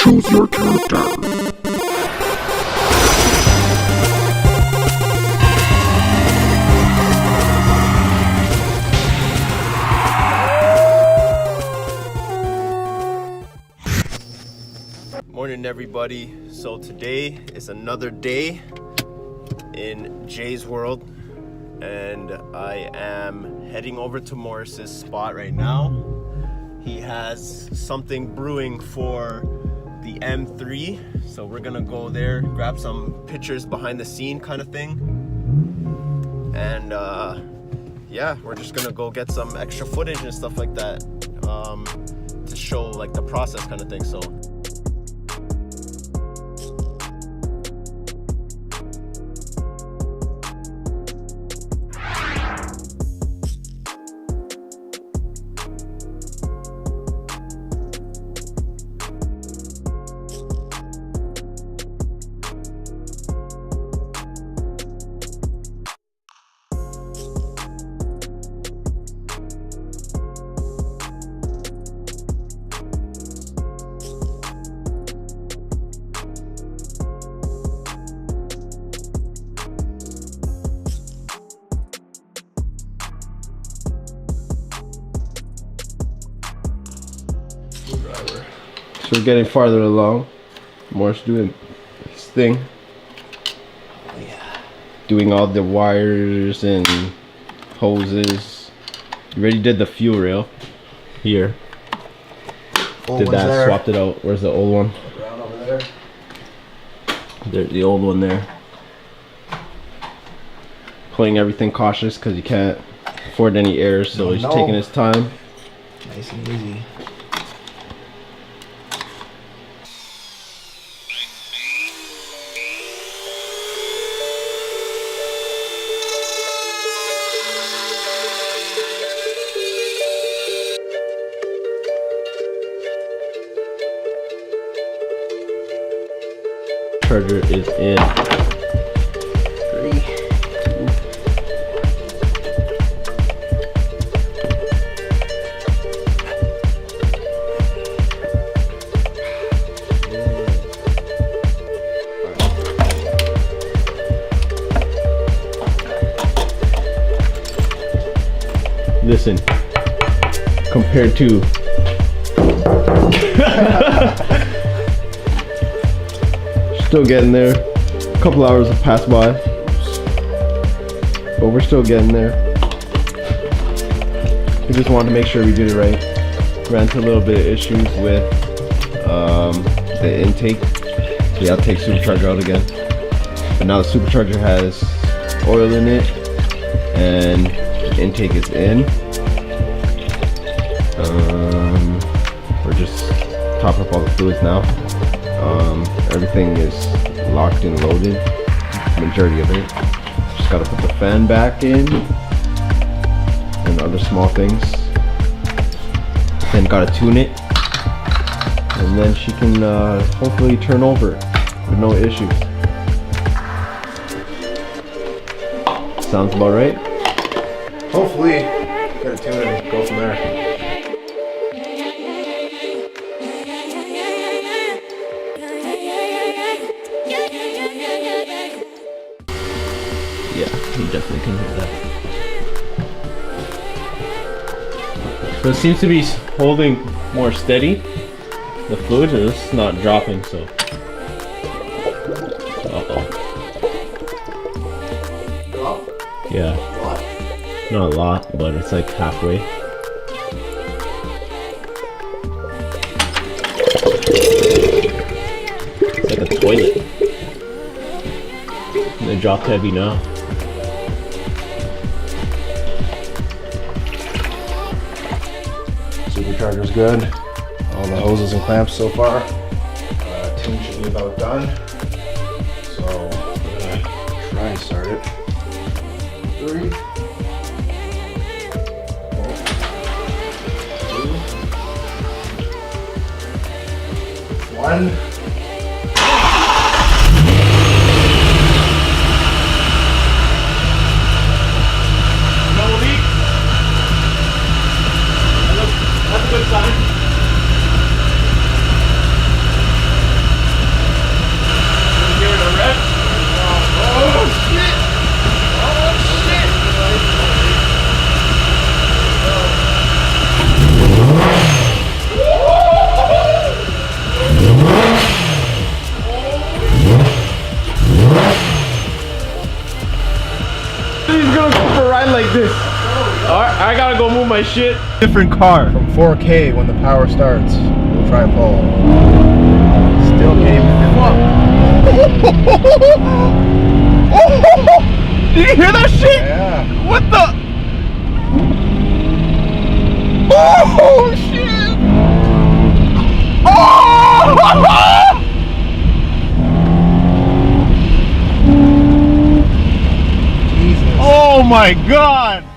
Choose your character. Morning everybody. So today is another day in Jay's world and I am heading over to Morris's spot right now. He has something brewing for the M3, so we're gonna go there, grab some pictures behind the scene kind of thing, and yeah, we're just gonna go get some extra footage and stuff like that to show like the process kind of thing. So so we're getting farther along. Morris doing his thing. oh yeah, doing all the wires and hoses. You already did the fuel rail here. Did that, there. Swapped it out. Where's the old one? Around over there. There's the old one there. Playing everything cautious because you can't afford any errors, so he's taking his time. Nice and easy. Charger is in 3, 2. Listen, compared to still getting there. A couple hours have passed by, but we're still getting there. We just wanted to make sure we did it right. Ran into a little bit of issues with the intake. So yeah, I'll take supercharger out again. But now the supercharger has oil in it and the intake is in. We're just topping up all the fluids now. Everything is locked and loaded, majority of it. Just gotta put the fan back in and other small things. Then gotta tune it, and then she can hopefully turn over with no issues. Sounds about right? Hopefully, gotta tune it and go from there. Yeah, you definitely can hear that. So it seems to be holding more steady. The fluid is not dropping, so. Uh-oh. Yeah. Not a lot, but it's like halfway. It's like a toilet. They dropped heavy now. Supercharger's good. All the hoses and clamps so far. Tune should be about done. So we're gonna try and start it. 3, 2, 1. That's a good sign. my shit. Different car. From 4K when the power starts. We'll try and pull. Still can't even Did you hear that shit? Yeah. What the? Oh shit! Oh! Jesus. Oh my god!